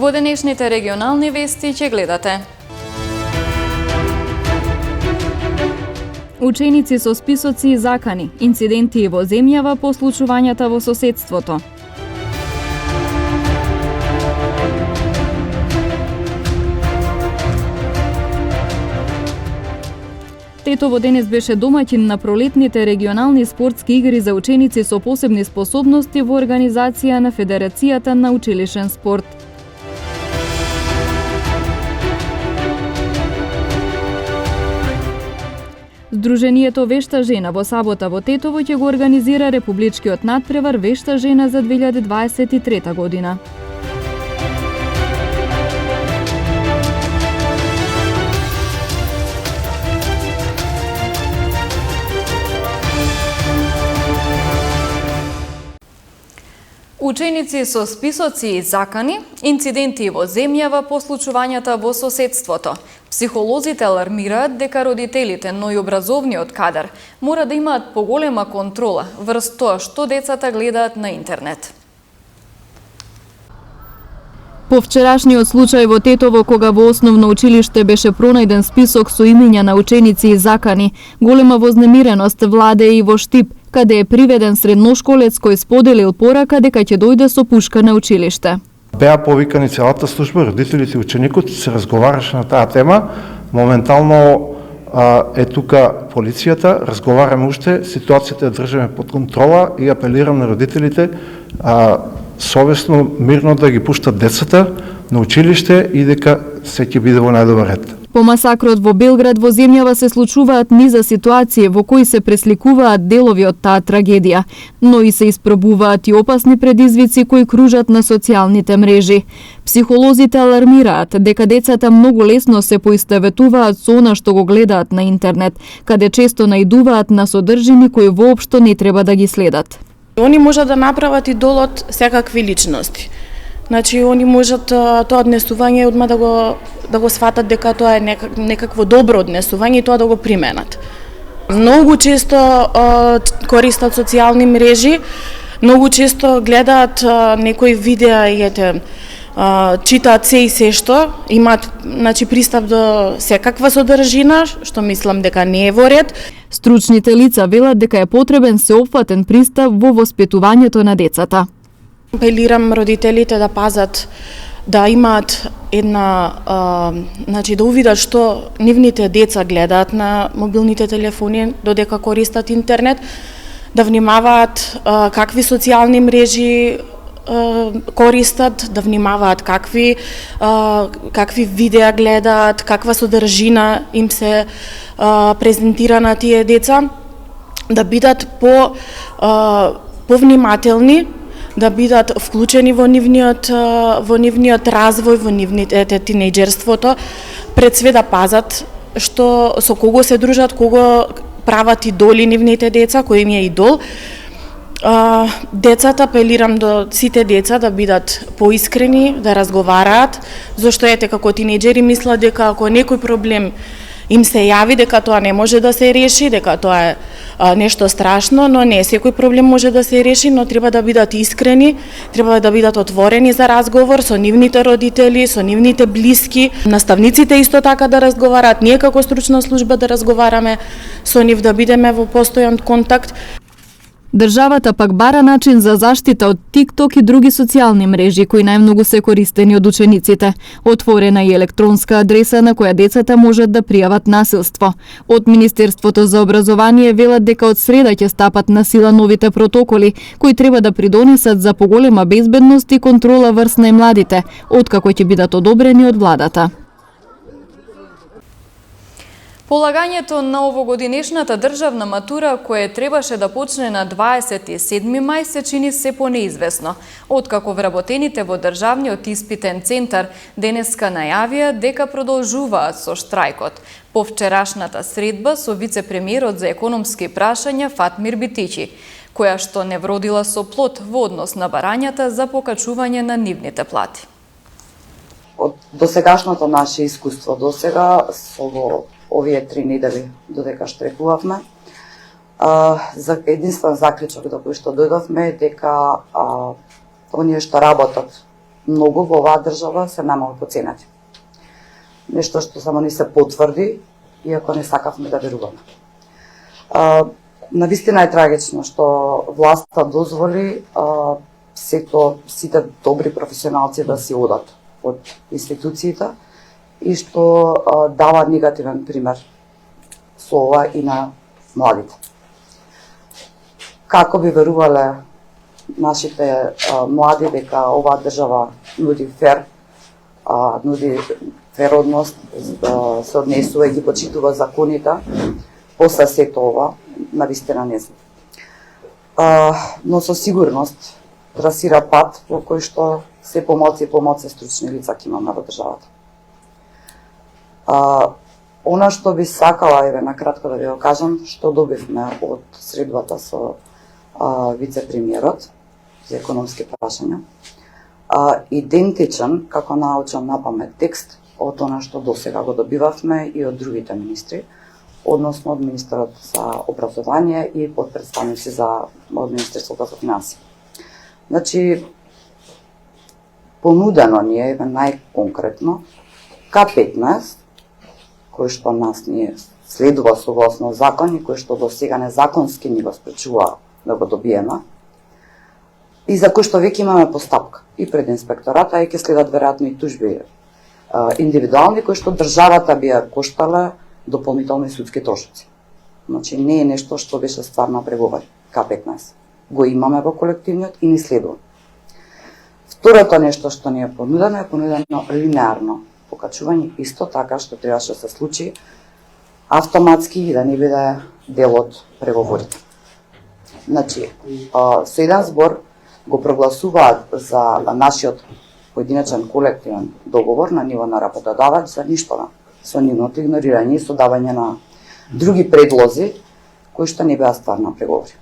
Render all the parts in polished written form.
Во денешните регионални вести ќе гледате. Ученици со списоци и закани, инциденти во земјава по случувањата во соседството. Тетово денес беше домаќин на пролетните регионални спортски игри за ученици со посебни способности во организација на Федерацијата на училишен спорт. Сдруженијето Вешта жена во сабота во Тетово ќе го организира републичкиот натпревар Вешта жена за 2023 година. Ученици со списоци и закани, инциденти во земјава по случувањата во соседството. Психолозите алармираат дека родителите, но и образовниот кадар мора да имаат поголема контрола врз тоа што децата гледаат на интернет. По вчерашниот случај во Тетово, кога во основно училиште беше пронајден список со имиња на ученици и закани, голема вознемиреност владе и во Штип, каде е приведен средношколец кој споделил порака дека ќе дојде со пушка на училиште. Беа повикани целата служба, родителите и ученикот, се разговараше на таа тема. Моментално е тука полицијата, разговараме уште, ситуацијата ја држиме под контрола и апелирам на родителите совесно, мирно да ги пуштат децата на училиште и дека се ќе биде во најдобар ред. По масакрот во Белград во земјава се случуваат низа ситуации во кои се пресликуваат делови од таа трагедија, но и се испробуваат и опасни предизвици кои кружат на социјалните мрежи. Психолозите алармираат дека децата многу лесно се поистоветуваат со она што го гледаат на интернет, каде често наидуваат на содржини кои воопшто не треба да ги следат. Они можат да направат идол од секакви личности. Значи, они можат тоа однесување одма да го сватат дека тоа е некакво добро однесување и тоа да го применат. Многу често користат социјални мрежи, многу често гледаат некои видеа и читаат се и се што, имаат пристап до секаква содржина, што мислам дека не е во ред. Стручните лица велат дека е потребен сеопфатен пристап во воспитувањето на децата. Апелирам родителите да пазат, да имаат да увидат што нивните деца гледаат на мобилните телефони додека користат интернет, да внимаваат какви социјални мрежи користат, да внимаваат какви видеа гледаат, каква содржина им се презентира на тие деца, да бидат повнимателни, да бидат вклучени во нивниот развој, во нивните тинејџерството, пред све да пазат што со кого се дружат, кого прават идоли нивните деца, кој им е идол. Децата, апелирам до сите деца да бидат поискрени, да разговараат, зашто како тинејџери мислат дека ако некој проблем им се јави, дека тоа не може да се реши, дека тоа е нешто страшно, но не секој проблем може да се реши, но треба да бидат искрени, треба да бидат отворени за разговор со нивните родители, со нивните блиски, наставниците исто така да разговараат, ние како стручна служба да разговараме со нив, да бидеме во постојан контакт. Државата пак бара начин за заштита од TikTok и други социјални мрежи кои најмногу се користени од учениците. Отворена и електронска адреса на која децата можат да пријават насилство. Од Министерството за образование велат дека од среда ќе стапат на сила новите протоколи кои треба да придонесат за поголема безбедност и контрола врз најмладите, откако ќе бидат одобрени од владата. Полагањето на овогодинешната државна матура, кое требаше да почне на 27 мај, се чини се понеизвестно, откако вработените во Државниот испитен центар денеска најавија дека продолжуваат со штрајкот. По вчерашната средба со вице-премиерот за економски прашања Фатмир Битичи, која што не вродила со плод во однос на барањата за покачување на нивните плати. Од досегашното наше искуство досега со овие 3 недели додека штрекувавме, за единствен заклучок до кој што дојдовме дека оние што работат многу во оваа држава се немало поценети. Нешто што само ни се потврди, иако не сакавме да веруваме. Навистина е трагично што власта дозволи сите добри професионалци да си одат од институциите и што дава негативен пример со ова и на младите. Како би верувале нашите млади дека оваа држава нуди нуди феродност, се однесува и ги почитува законите, после сето ова, навистина не знам. Но со сигурност трасира пат во кој што се помоци стручни лица ќе имаме во државата. Она што би сакала, еве накратко да ви го кажам, што добивме од средбата со вице-премиерот за економски прашања, идентичен, како научен на памет текст, од она што досега го добивавме и од другите министри, односно од министерот за образование и подпредставници од Министерството за финансии. Значи, понудено ни е, најконкретно, К15, кој што нас ни следува согласно закон и кој што до сега незаконски ни го спречува да го добиеме, и за кој што веќе имаме постапка и пред инспектората, и ќе следат веројатно и тужби индивидуални, кои што државата би ја коштале дополнителни судски трошоци. Значи, не е нешто што беше стварно преговори. К15. Го имаме во колективниот и ни следува. Второто нешто што ни е понудено линеарно покачување, исто така што требаше да се случи автоматски и да не биде дел од преговорите. Значи, со еден збор го прогласуваат за нашиот поединечен колективен договор на ниво на работодавач за ништова, со нивното игнорирање и со давање на други предлози кои што не беа стварно преговори.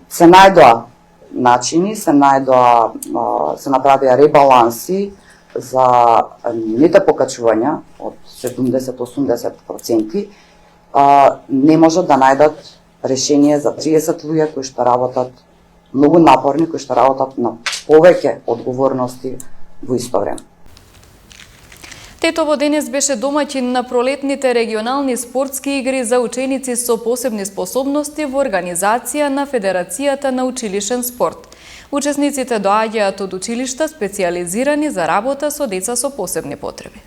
Се најдоа начини, се направија ребаланси за нивните покачувања од 70-80%, не можат да најдат решение за 30 луѓе кои што работат многу напорни, кои што работат на повеќе одговорности во исто време. Тетово денес беше домаќин на пролетните регионални спортски игри за ученици со посебни способности во организација на Федерацијата на училишен спорт. Учесниците доаѓаат од училишта специјализирани за работа со деца со посебни потреби.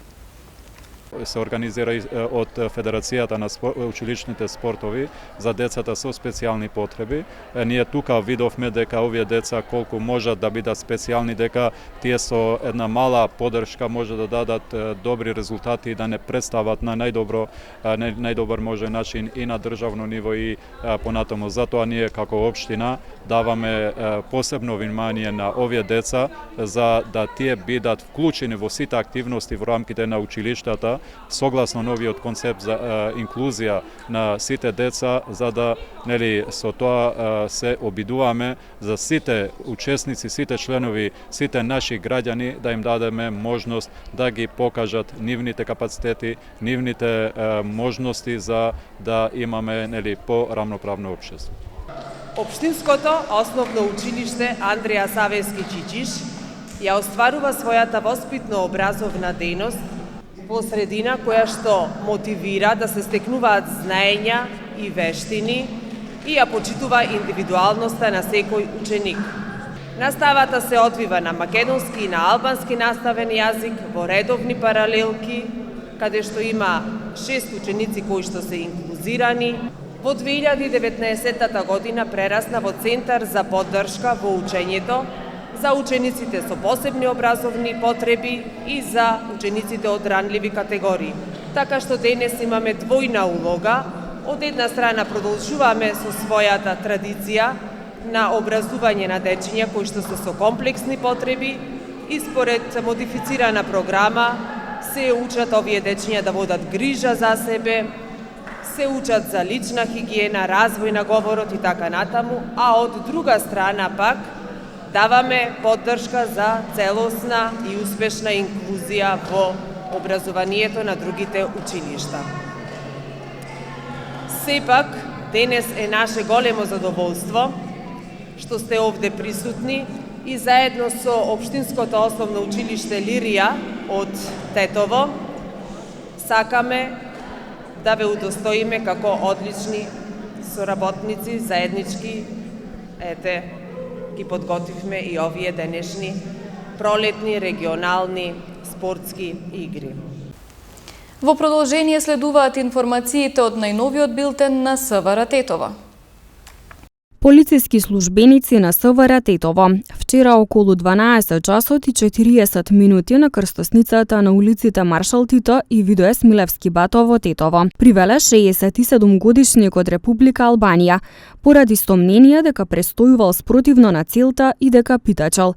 Се организира од Федерацијата на училишните спортови за децата со специјални потреби. Ние тука видовме дека овие деца колку можат да бидат специјални, дека тие со една мала поддршка може да дадат добри резултати и да не представат на најдобар може начин и на државно ниво и понатаму. Затоа ние како општина даваме посебно внимание на овие деца за да тие бидат вклучени во сите активности во рамките на училиштата, согласно новиот концепт за инклузија на сите деца, за да со тоа се обидуваме за сите учесници, сите членови, сите наши граѓани да им дадеме можност да ги покажат нивните капацитети, нивните можности за да имаме по-рамноправно општество. Општинското основно училиште Андреја Савески Чичиш ја остварува својата воспитно-образовна дејност во средина која што мотивира да се стекнуваат знаења и вештини и ја почитува индивидуалноста на секој ученик. Наставата се одвива на македонски и на албански наставен јазик во редовни паралелки, каде што има 6 ученици кои што се инклузирани. Во 2019 година прерасна во Центар за поддршка во учењето за учениците со посебни образовни потреби и за учениците од ранливи категории. Така што денес имаме двојна улога. Од една страна продолжуваме со својата традиција на образување на дечиња кои што се со комплексни потреби и според модифицирана програма се учат овие дечиња да водат грижа за себе, се учат за лична хигиена, развој на говорот и така натаму, а од друга страна пак даваме поддршка за целосна и успешна инклузија во образованието на другите училишта. Сепак, денес е наше големо задоволство што сте овде присутни и заедно со Општинското основно училиште Лирија од Тетово сакаме да ве удостоиме како одлични соработници, заеднички. Ете, ги подготвивме и овие денешни пролетни регионални спортски игри. Во продолжение следуваат информациите од најновиот билтен на СВР Тетово. Полициски службеници на СВР Тетово вчера околу 12 часот и 40 минути на крстосницата на улиците Маршал Тито и Видоес Милевски Бато во Тетово привеле 67 од Република Албанија поради стомнение дека престојувал спротивно на целта и дека питачал.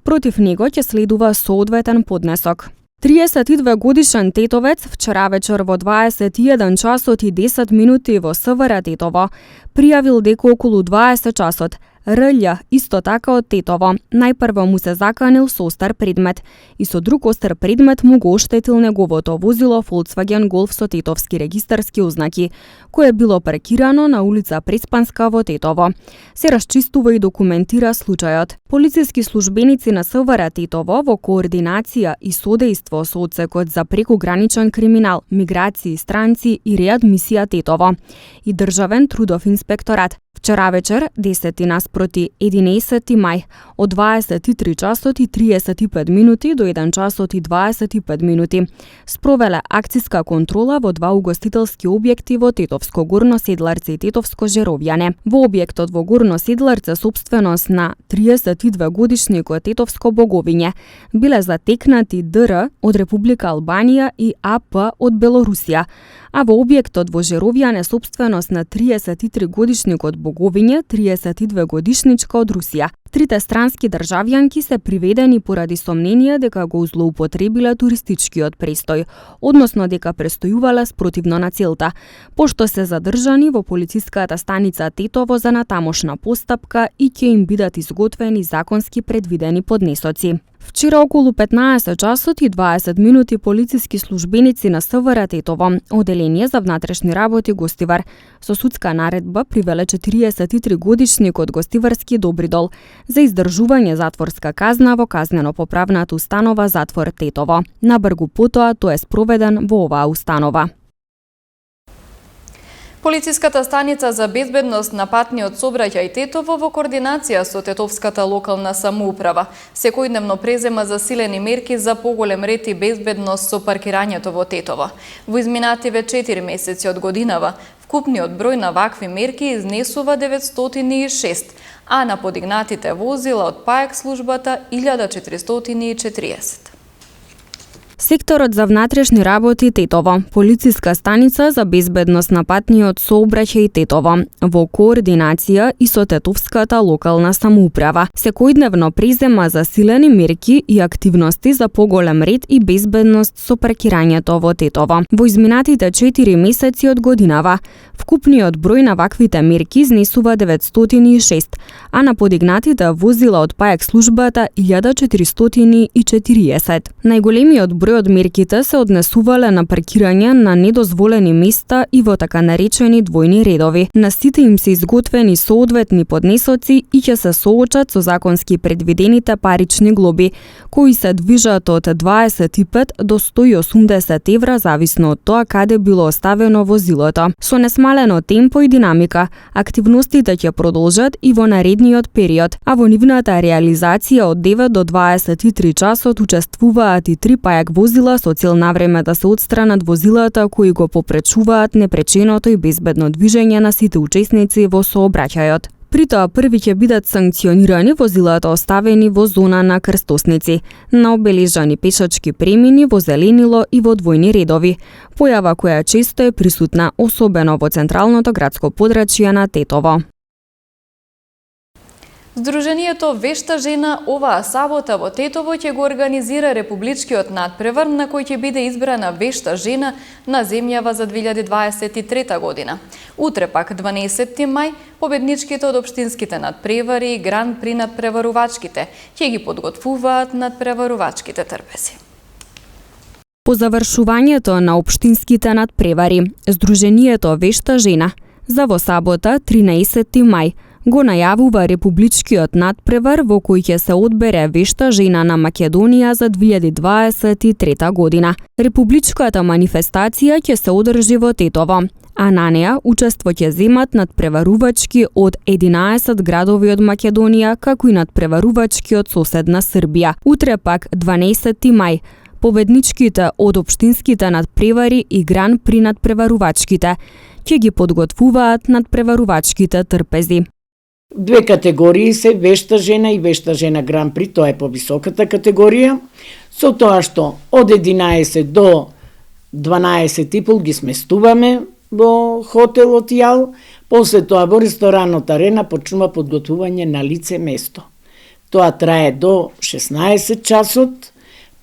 Против него ќе следува соодветен поднесок. 32 годишен тетовец вчера вечер во 21 часот и 10 минути во СВР Тетово пријавил дека околу 20 часот Рљ исто така од Тетово најпрво му се заканил со остар предмет и со друг остар предмет му го оштетил неговото возило Volkswagen Golf со тетовски регистарски ознаки, кое било паркирано на улица Преспанска во Тетово. Се расчистува и документира случајот. Полициски службеници на СВР Тетово во координација и содејство со одсекот за прекограничен криминал, миграции, странци и реадмисија Тетово и Државен трудов инспекторат вчера вечер 10 наспроти 11 мај од 23 часот и 35 минути до 1 часот и 25 минути спровеле акциска контрола во два угостителски објекти во Тетовско Горно Седларце и Тетовско Жеровјане. Во објектот во Горно Седларце собственост на 32 годишникот Тетовско Боговиње биле затекнати ДР од Република Албанија и АП од Белорусија, а во објектот во Жеровјане собственост на 33 годишникот Боговиње, 32 годишничка од Русија. Трите странски државјанки се приведени поради сомнение дека го злоупотребиле туристичкиот престој, односно дека престојувале спротивно на целта, пошто се задржани во полициската станица Тетово за натамошна постапка и ќе им бидат изготвени законски предвидени поднесоци. Вчера околу 15 часот и 20 минути полициски службеници на СВР Тетово, Оделение за внатрешни работи Гостивар, со судска наредба привеле 43 годишникот Гостиварски Добридол за издржување затворска казна во казнено-поправната установа Затвор Тетово. Набргу потоа тој е спроведен во оваа установа. Полициската станица за безбедност на патниот сообраќај Тетово во координација со Тетовската локална самоуправа секојдневно презема засилени мерки за поголем ред и безбедност со паркирањето во Тетово. Во изминативе 4 месеци од годинава вкупниот број на вакви мерки изнесува 906, а на подигнатите возила од ПАЕК службата 1440. Секторот за внатрешни работи Тетово, полициска станица за безбедност на патниот сообраќај Тетово, во координација и со Тетовската локална самоуправа, секојдневно презема засилени мерки и активности за поголем ред и безбедност со паркирањето во Тетово. Во изминатите 4 месеци од годинава, вкупниот број на ваквите мерки изнесува 906, а на подигнатите возила од ПАЕК службата 1440. Најголемиот број од мерките се однесувале на паркирање на недозволени места и во така наречени двојни редови. На сите им се изготвени соодветни поднесоци и ќе се соочат со законски предвидените парични глоби, кои се движат од 25 до 180 евра зависно од тоа каде било оставено возилото. Со несмалено темпо и динамика, активностите ќе продолжат и во наредниот период, а во нивната реализација од 9 до 23 часот учествуваат и 3 ПАЕК возила со цел навреме да се отстранат возилата кои го попречуваат непреченото и безбедно движење на сите учесници во сообраќајот. При тоа први ќе бидат санкционирани возилата оставени во зона на крстосници, на обележани пешачки премини во зеленило и во двојни редови, појава која често е присутна особено во централното градско подрачје на Тетово. Сдруженијето Вешта жена оваа сабота во Тетово ќе го организира републичкиот надпревар на кој ќе биде избрана вешта жена на земјава за 2023 година. Утре пак 12 мај победничките од општинските надпревари и гран при надпреварувачките ќе ги подготвуваат надпреварувачките трпези. По завршувањето на општинските надпревари, Сдруженијето Вешта жена за во сабота 13 мај го најавува републичкиот надпревар во кој ќе се одбере вешта жена на Македонија за 2023 година. Републичката манифестација ќе се одржи во Тетово, а на неа учество ќе земат надпреварувачки од 11 градови од Македонија, како и надпреварувачки од соседна Србија. Утре пак 12 мај, победничките од општинските надпревари и гран при надпреварувачките ќе ги подготвуваат надпреварувачките трпези. Две категории се вешта жена и вешта жена гран при, тоа е повисоката категорија, со тоа што од 11 до 12,5 ги сместуваме во хотелот Јал, после тоа во ресторанот Арена почнува подготвување на лице место. Тоа трае до 16 часот,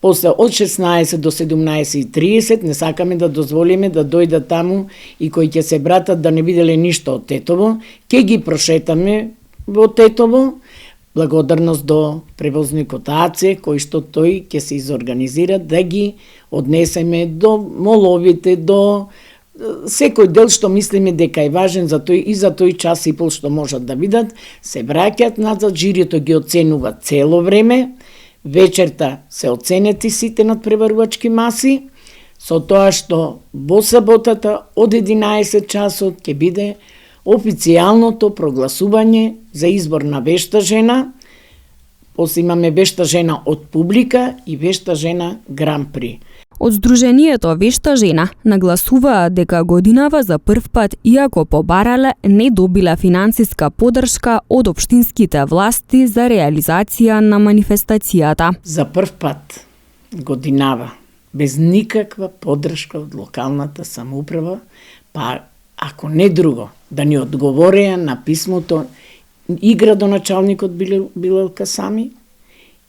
после од 16 до 17:30 не сакаме да дозволиме да дојдат таму и кои ќе се братат да не виделе ништо од Тетово, ќе ги прошетаме во Тетово, благодарност до превозникот АЦЕ, кој што тој ќе се изорганизира да ги однесеме до моловите, до секој дел што мислиме дека е важен за тој и за тој час и пол што можат да видат, се враќаат назад, жириото ги оценува цело време, вечерта се оценети сите надпреварувачки маси, со тоа што во саботата од 11 часот ќе биде официјалното прогласување за избор на вешта жена, после имаме вешта жена од публика и вешта жена гран при. Од Сдруженијето Вешта жена нагласуваа дека годинава за прв пат, иако побарале, не добила финансиска подршка од општинските власти за реализација на манифестацијата. За прв пат годинава без никаква подршка од локалната самоуправа, па ако не друго, да ни одговореа на писмото и градоначалникот Билел Касами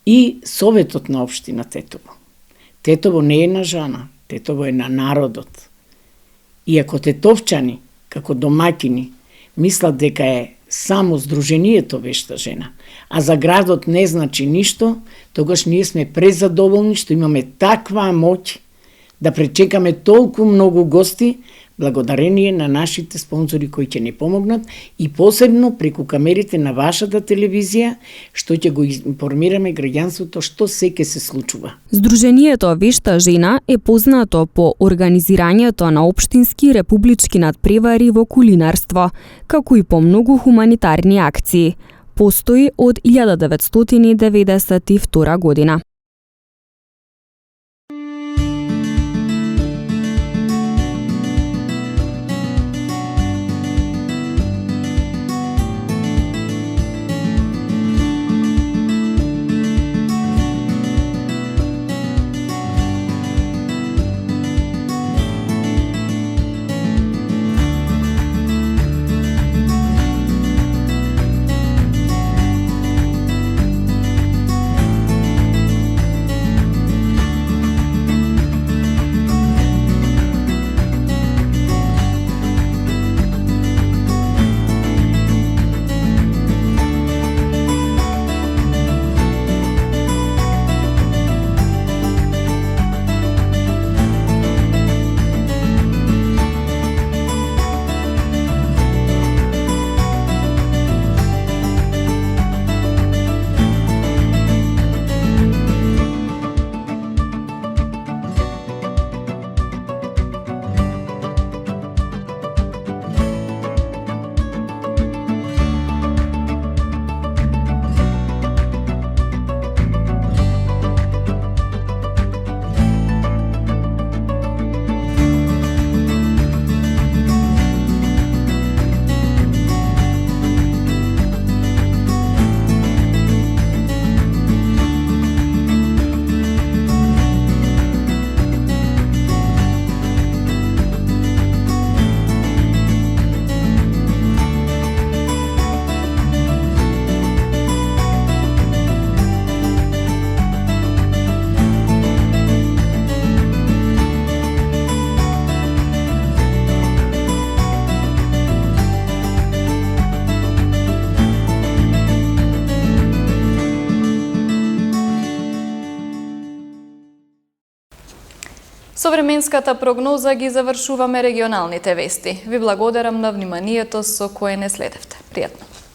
и Советот на општина Тетово. Тетово не е на Жана, Тетово е на народот. И ако тетовчани, како домакини, мислат дека е само Сдруженијето Вешта жена, а за градот не значи ништо, тогаш ние сме презадоволни што имаме таква моќ да пречекаме толку многу гости, благодарение на нашите спонзори кои ќе ни помогнат и посебно преку камерите на вашата телевизија, што ќе го информираме граѓанството што се ќе се случува. Сдруженијето Вешта жена е познато по организирањето на општински и републички надпревари во кулинарство, како и по многу хуманитарни акции. Постои од 1992 година. Со временската прогноза ги завршуваме регионалните вести. Ви благодарам на вниманието со кое не следевте. Пријатно.